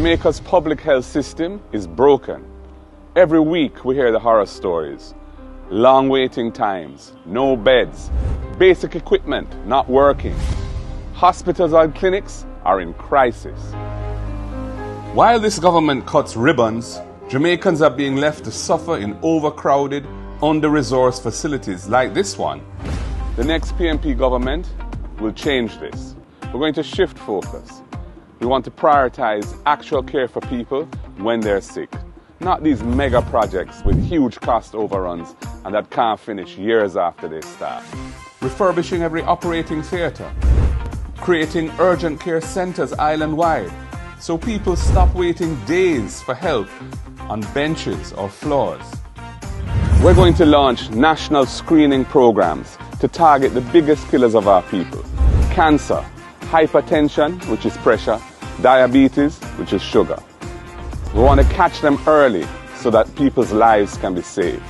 Jamaica's public health system is broken. Every week we hear the horror stories. Long waiting times, no beds, basic equipment not working. Hospitals and clinics are in crisis. While this government cuts ribbons, Jamaicans are being left to suffer in overcrowded, under-resourced facilities like this one. The next PNP government will change this. We're going to shift focus. We want to prioritize actual care for people when they're sick, not these mega projects with huge cost overruns and that can't finish years after they start. Refurbishing every operating theatre, creating urgent care centres island-wide so people stop waiting days for help on benches or floors. We're going to launch national screening programs to target the biggest killers of our people: cancer, hypertension, which is pressure, diabetes, which is sugar. We want to catch them early so that people's lives can be saved.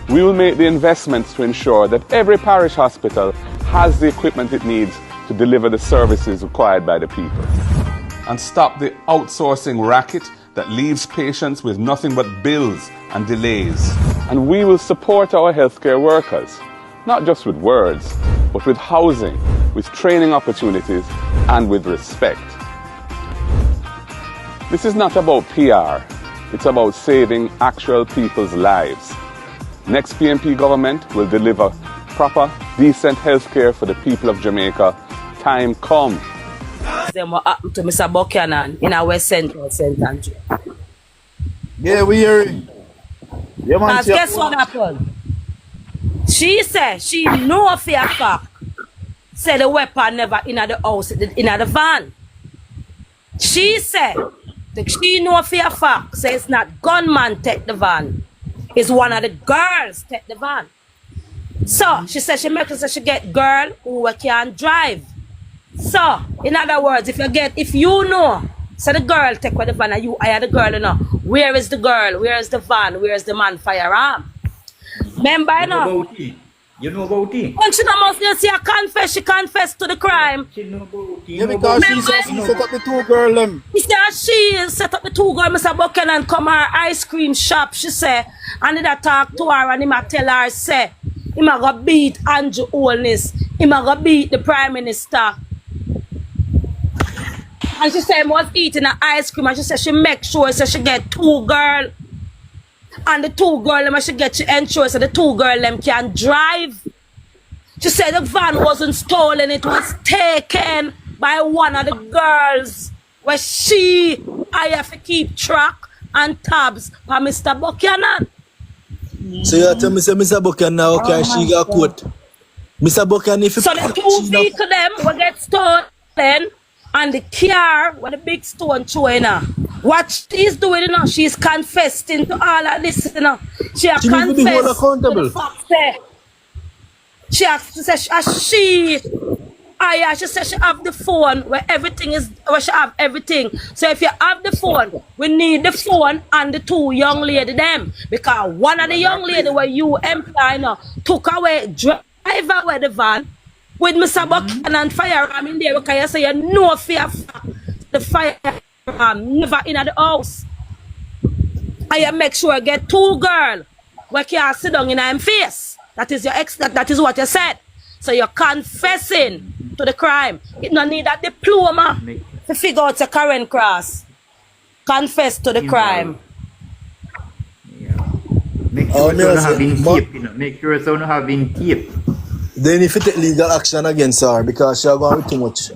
We will make the investments to ensure that every parish hospital has the equipment it needs to deliver the services required by the people. And stop the outsourcing racket that leaves patients with nothing but bills and delays. And we will support our healthcare workers, not just with words, but with housing, with training opportunities, and with respect. This is not about PR, it's about saving actual people's lives. Next PNP government will deliver proper, decent healthcare for the people of Jamaica. Time come. Then what happened to Mr. Buchanan in our West Central St. Andrew? Yeah, we hear it. Yeah, man, because guess what happened? She said she know for a fact. Said the weapon never in the house, in the van. She said that she know for a fact. Say it's not gunman take the van. It's one of the girls take the van. So she said she makes sure she get girl who can drive. So, in other words, if you know, so the girl take with the van and you hire the girl, you know, where is the girl? Where is the van? Where is the man firearm? Remember, you know? You know about it? When she must see her she confessed to the crime. She know about it. Yeah, because she set up the two girls them. He said she set up the two girls, Mr. Buchanan come her ice cream shop, she said, and he talk to her and he might tell her, say, he might go beat Andrew Holness, he might go beat the Prime Minister. And she said, was eating an ice cream. And she said, she make sure so she get two girls. And the two girls, she get she ensure so the two girls them can drive. She said the van wasn't stolen, it was taken by one of the girls. Where I have to keep track and tabs for Mr. Buchanan. So you tell me, say Mr. Buchanan now, okay, she got caught. Mr. Buchanan, if you so the two vehicle them will get stolen. And the car with the big stone showing her. What she's doing, you know, she's confessing to all of this, you know. She has confessed to the fact that she said she have the phone where everything is, where she have everything. So if you have the phone, we need the phone and the two young lady them. Because one of the young lady where you employ, you know, took away, drive away the van. With Mr. Buchanan and firearm in there, because you say you know fear the firearm never in the house. And you make sure you get two girls where you can sit down in her face. That is your that is what you said. So you're confessing to the crime. You don't need a diploma to figure out your current cross. Confess to the crime. Yeah. Make sure you don't have been tape, you know. Make sure you don't have been tape. Then if you take legal action against her because she's going too much.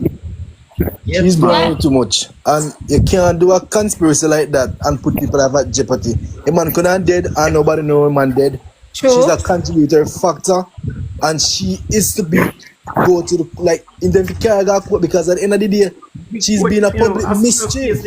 Yes, she's going too much. And you can't do a conspiracy like that and put people at jeopardy. A man could have dead and nobody know a man dead. True. She's a contributor factor and she is to be go to the like identify because at the end of the day she's been a public mischief.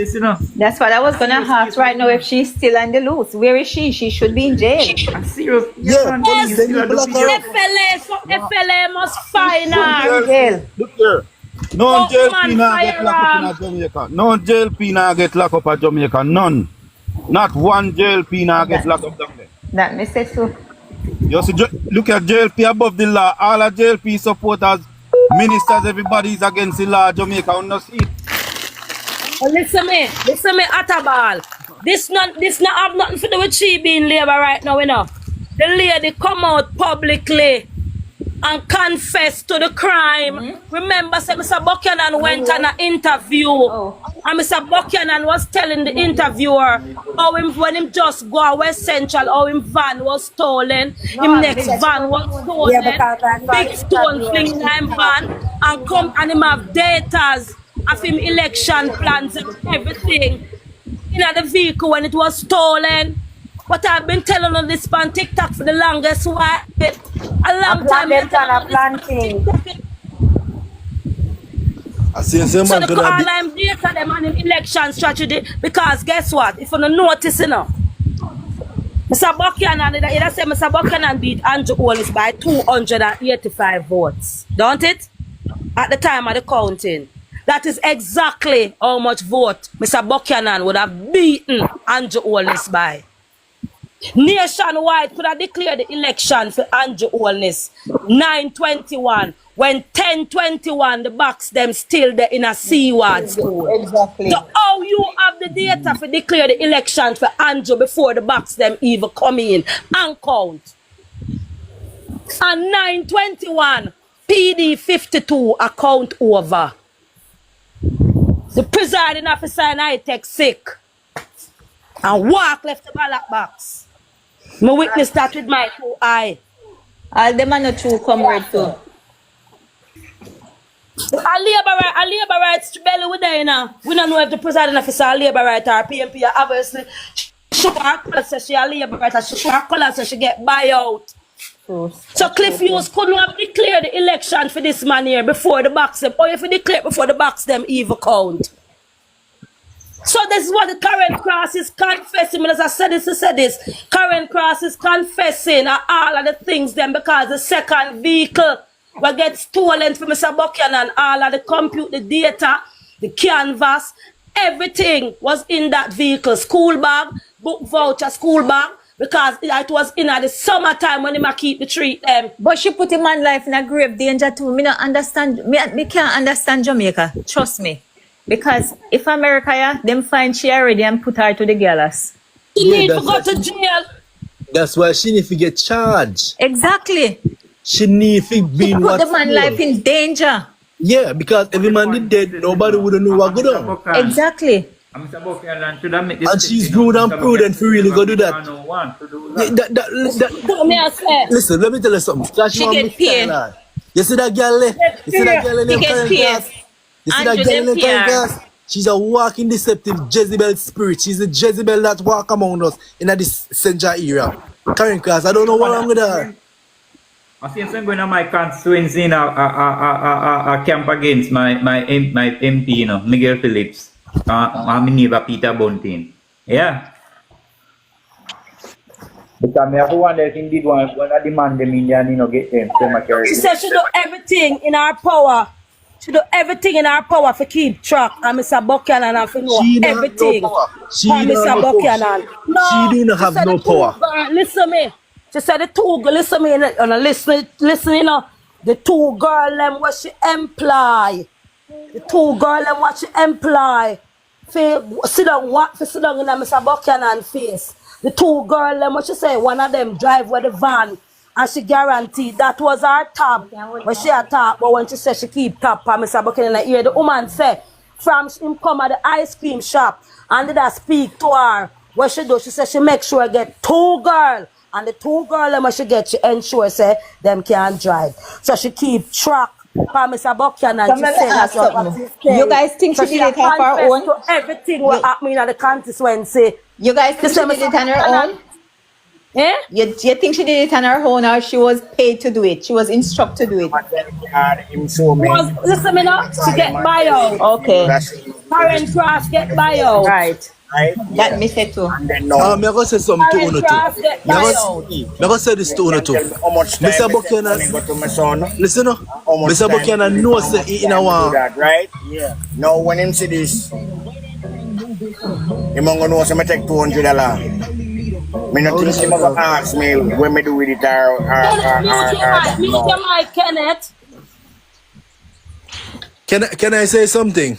That's what I was gonna ask right now. If she's still on the loose, where is she? She should be in jail. Serious? Yeah, yes, FLA must find her. Jail. Look here. No jail Pina get locked up in Jamaica. No jail Pina get locked up at Jamaica. None. Not one jail Pina get locked up down there. That me say so. You see, look at JLP above the law. All of JLP supporters, ministers, everybody is against the law. Jamaica, you see it. But listen me, Atabal. This not have nothing to do with she being labor right now, you know. The lady come out publicly and confess to the crime. Remember, say Mr. Buchanan went on an interview, and Mr. Buchanan was telling the interviewer how him, when him just go to West Central, how him van was stolen, him next van was stolen, big stone fling in him van, and come and him have datas of him election plans and everything in the vehicle when it was stolen. But I've been telling on this on TikTok for the longest while. A long time. I see some So man the could have call I'm data them on the election strategy because guess what? If you don't notice, you know, Mr. Buchanan, it say Mr. Buchanan beat Andrew Holness by 285 votes, don't it? At the time of the counting. That is exactly how much vote Mr. Buchanan would have beaten Andrew Holness by. Nationwide could have declared the election for Andrew Holness 921 when 1021 the box them still there in a C-word school. Exactly. So how you have the data for declare the election for Andrew before the box them even come in and count? And 921 PD 52 account over. The presiding officer and I take sick and walk left the ballot box. I witness that with my 2 eyes. All them are not true comrade too. A labor rights belly with there now. We don't know if the presiding officer a labor right or PMP obviously show her color says she a labor right or she show her color says she get buyout. So Cliff Hughes couldn't have declared the election for this man here before the box them, or if he declared before the box them even count. So this is what the current cross is confessing. As I said this, current cross is confessing all of the things then because the second vehicle will get stolen from Mr. Buchanan, all of the compute, the data, the canvas, everything was in that vehicle. School bag, book voucher, school bag, because it was in at the summertime when he might keep the treat them. But she put him man life in a grave danger too. Me not understand. Me can't understand Jamaica. Trust me. Because if America, yeah, them find she already and put her to the gallows. She need to that's go what to jail. That's why she need to get charged. Exactly. She need to be Put what the man life in danger. Yeah, because every man is dead, nobody would know what go on. Exactly. And she's rude and prudent for really go do that. Listen, let me tell you something. She get paid. You see that girl there? You see that girl in She the get current paid. class? You see that girl in the current class? She's a walking deceptive Jezebel spirit. She's a Jezebel that walk among us in this Central area. Current class, I don't know what wrong with her. I see I'm going to my constituency in a camp against my MP, you know, Miguel Phillips. My neighbor Peter Bunting. Yeah. Because me have one else indeed one I demand them Indian, you know, get them. She said she do everything in her power. She do everything in her power to keep track. And Mr. Buchanan have to know everything. She don't have no power. She do not have no power. Listen me. She said the two girls, listen me, listen, you know, the two girls them what she employ. The two girls them what she employ. Sit down in Mr. Buchanan face. The two girls them what she say, one of them drive with the van. And she guaranteed that was her top. When she had top, but when she said she keep top for Mr. Buchanan here, the woman said, from him come at the ice cream shop and did I speak to her. What she do, she said she make sure I get two girls. And the two girls them she get, she ensure say them can't drive. So she keep track for Mr. Buchanan. She say that's what you guys think so she did it on her own? To everything what happening at the constituency. You guys think she did it on her own? Eh? You think she did it on her own or she was paid to do it? She was instructed to do it? Listen me now, she get buyout. Okay. Karen Cross get buyout. Right. That me say too. I'm going to say something to Uno too. I'm going to say this to Uno too. Mr. Buchanan, listen, Mr. Buchanan knows that he in a one. Right? Yeah. Now when him see this, him going to know I take $200. Me not think him ever ask me when me do with it Mute your mic, Kenneth. Can I say something?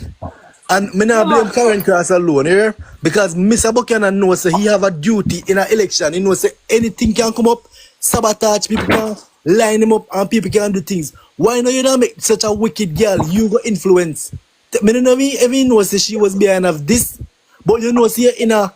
And me not blame Karen Cross alone here because Mr. Buchanan knows he have a duty in an election. He knows anything can come up, sabotage people can line him up and people can do things. Why not you don't make such a wicked girl? You got influence. Me don't know even know she was behind of this, but you know see in a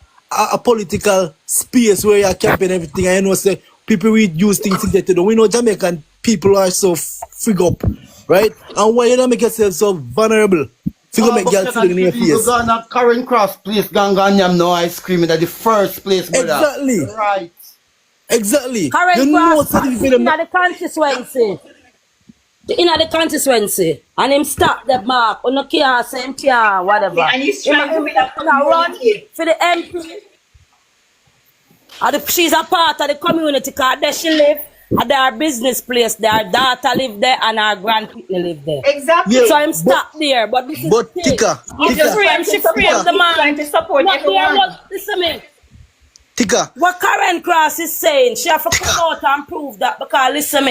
political space where you campaign everything and you know say people will use things to get to do. We know Jamaican people are so frig up, right? And why you don't make yourself so vulnerable? Figure make girl sitting in your face. You go on Karen Cross place, Gangan no ice cream at the first place, brother. Exactly. Right. Exactly. Karen you Cross know in the constituency. In the constituency. And him stop the mark. Or no care, same care, whatever. And he's trying to win a run for the MP. And she's a part of the community because there she live. At their business place, their daughter live there and her grandchildren live there. Exactly. Yeah, So I'm stuck there. But this is but the thing. Tika, She framed the man. Trying to support Not there everyone. was, listen me. Tika, What Karen Cross is saying, she have to come out and prove that because listen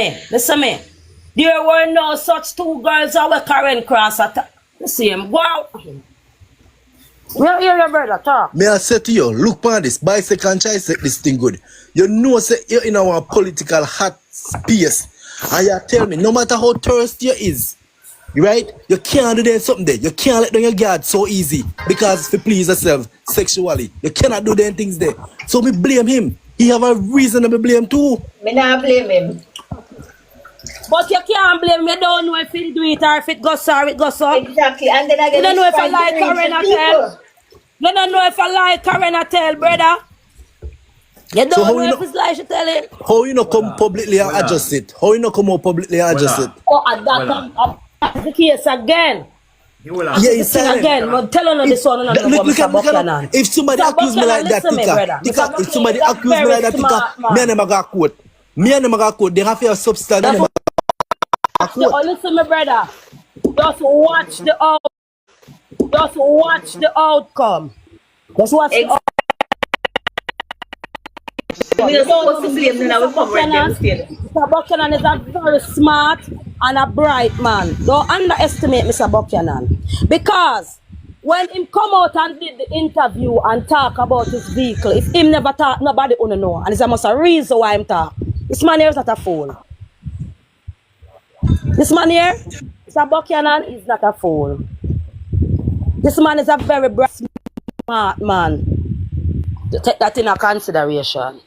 me. There were no such two girls that were Karen Cross at the same. Wow. Well, hear your brother talk. may I say to you, look on this, bicycle and try set this thing good. You know say you're in our political hot space. And you tell me, no matter how thirsty you is, right? You can't do that something there. You can't let down your guard so easy. Because to please yourself sexually. You cannot do them things there. So me blame him. He have a reason to be blame too. Me not blame him. But you can't blame me. You don't know if he'll do it or if it goes or it goes up. Exactly. And then again, You don't know if I he's like trying to Karen reach or the tell. people. You don't know if I like Karen or tell, brother. You don't how know you if know- it's like she tell it. How you not come publicly and adjust it? How you not come out publicly and adjust it? Oh, and that's the case again. You will Yeah, have it's Thing again, but tell her this one, Look at Buchanan. if somebody Mr. accuse me like that, Buchanan, listen me, Tika, brother. Tika, Mr. if somebody Buchanan is a accuse me like that, very smart Tika, man. me and them a got quote. Me and them a got quote. They have to have substance. Them a got Oh, quote. listen, my brother. Just watch the outcome. Just watch the outcome. We are supposed to blame them now. We come right there still. Mr. Buchanan is a very smart and a bright man. Don't underestimate Mr. Buchanan. Because when him come out and did the interview and talk about his vehicle, if him never talk, nobody wanna know. And it's almost a reason why him talk. This man here is not a fool. This man here, Mr. Buchanan, is not a fool. This man is a very bright, smart man. To take that into consideration.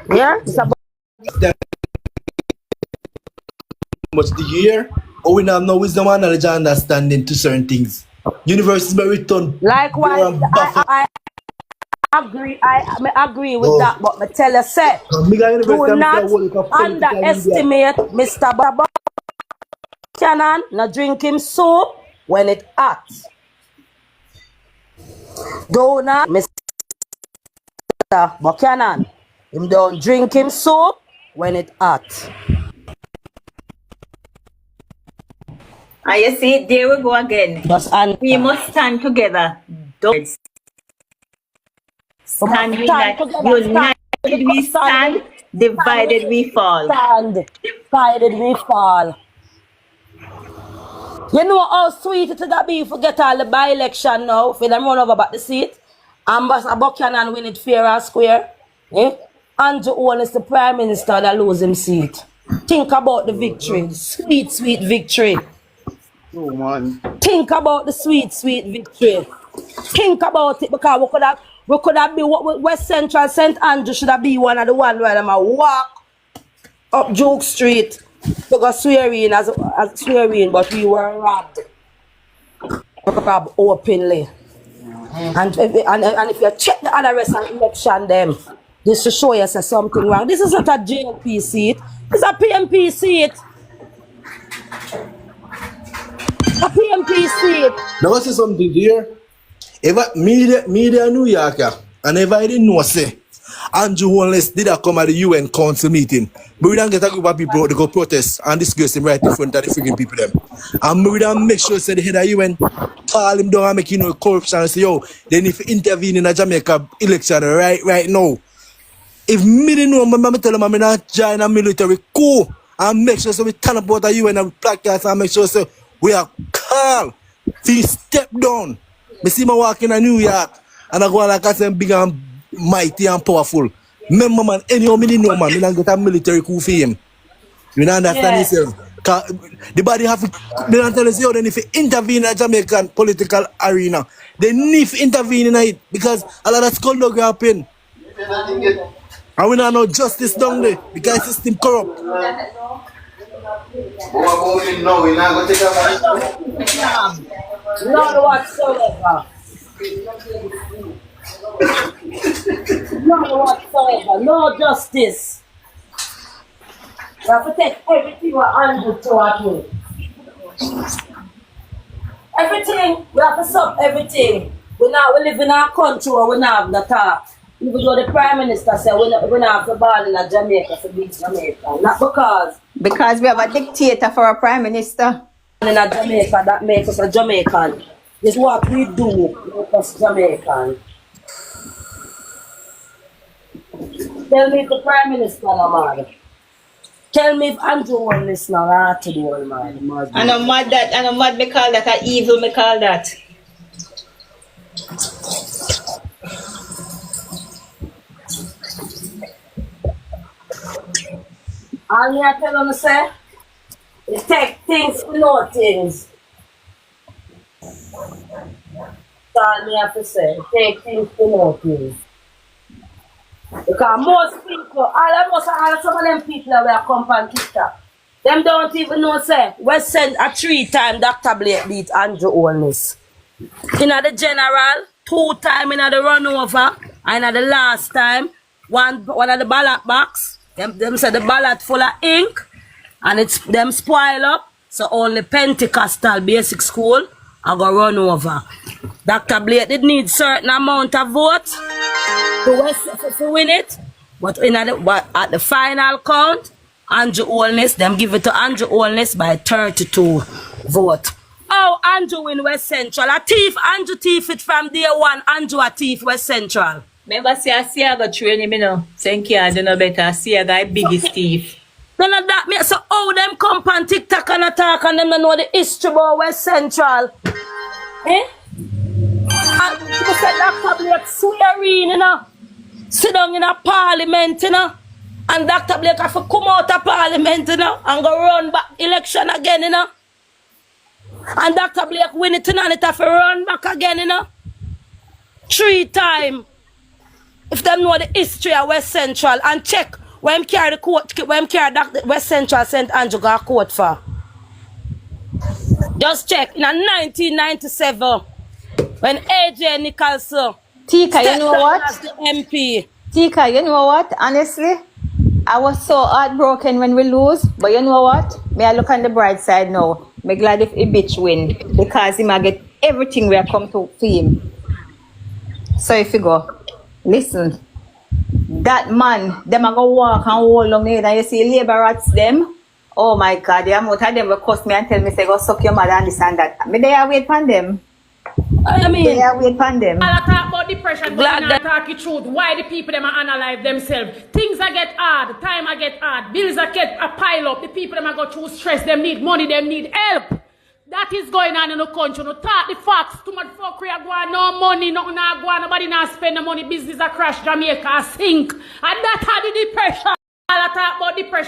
Yeah? Mr. Much the year, or we have no wisdom and knowledge and understanding to certain things. Universities may return. Likewise, I agree with that, but I tell you, say, do not underestimate Mr. Buchanan. Not drink him soup when it hot. Do not, Mr. Buchanan. Him don't drink him soup when it hot. And you see, there we go again. Just We must stand together. Don't stand united we stand, divided we fall. Stand, divided we fall. You know how sweet it would be if we get all the by-election now, for them run over back the seat, and Mr. Buchanan win it fair and square. Eh? Andrew Owen is the Prime Minister that lose him seat. Think about the victory, the sweet, sweet victory. Oh, man. Think about the sweet, sweet victory. Think about it because we could have been West Central St. Andrew should have been one of the one where them walk up Duke Street to go swearing as swearing, but we were robbed. Robbed openly. And if you check the other rest of the election them, this to show you say something wrong. This is not a JLP seat, it's a PMP seat. A PMP seat. Now I say something here. If media New York, and if I didn't know say Andrew Holness did come at the UN Council meeting, but we don't get a group of people to go protest and discuss him right in front of the freaking people them. And we don't make sure say the head of UN call him down and make corruption and say, yo, they need to intervene in a Jamaica election right now. If me didn't know, I'm tell them I'm not join a military coup and make sure so we turn about the UN and podcast and make sure so we are calm. We step down. Me see me walking in New York and I go like I say big and mighty and powerful. Remember man, anyhow me know man, me don't get a military coup for him. You don't understand yourself? The body have to, they don't tell us how they need to intervene in the Jamaican political arena. They need to intervene in it because a lot of skullduggery happen. And we don't know justice down there because the system corrupt. None whatsoever. None whatsoever. No justice. We have to take everything we're under to our way. Everything, we have to stop everything. We live in our country where we not have the talk. Even though the Prime Minister said we not have the ball in Jamaica to beat Jamaica. Not because. Because we have a dictator for a Prime Minister. In Jamaica that makes us a Jamaican. This is what we do, make us Jamaican. Tell me if the Prime Minister no mad. Tell me if Andrew won this now, I to the one man. And I'm mad that, and I'm mad me call that, a evil me call that. All me I tell you say, you take things for no things. That's all me have to say, take things for no things. Because most people, all some of them people that will come on TikTok, them don't even know say, we send a 3-time Dr. Blake beat Andrew Holness. In the general, 2 times in the run over, and at the last time, one of the ballot box, them say the ballot full of ink, and it's them spoil up, so only Pentecostal basic school I go run over. Dr. Blake did need certain amount of votes to win it, but at the final count, Andrew Holness, them give it to Andrew Holness by 32 vote. Oh, Andrew win West Central. A thief, Andrew thief it from day one. Andrew a thief West Central. Remember, I see I got training, you know. Thank you, I don't know better. I see a guy biggest thief. Then that me so oh them come on TikTok and attack and them don't know the history about West Central. Eh? And you said Dr. Blake swearing, you know. Sit down in a parliament, you know. And Dr. Blake have to come out of parliament, you know, and go run back election again, you know. And Dr. Blake win it, you know, and it have to run back again, you know. 3 times. If them know the history of West Central and check when carry the court, when carry West Central St. Andrew got court for. Just check in 1997 when AJ Nicholson Tika, you know what? as the MP. Tika, you know what? Honestly, I was so heartbroken when we lose, but you know what? May I look on the bright side now. Me glad if a bitch win because he might get everything we are come to him. So if you go, listen, that man, them are go walk and hold long there, and you see labor rats them. Oh my God, the amount of them will cost me and tell me say go suck your mother and this and that. Me they are wait on them. I mean, they are wait on them. I'll talk about depression, but not talk it truth. Why the people them are analyze themselves. Things are get hard, time are get hard, bills are get a pile up. The people them are go through stress, them need money, them need help. That is going on in the country. No talk the facts. Too much fuckery are going, no money, nothing not going, nobody not spend the money, business are crash, Jamaica sink. And that had the depression. I'll talk about depression.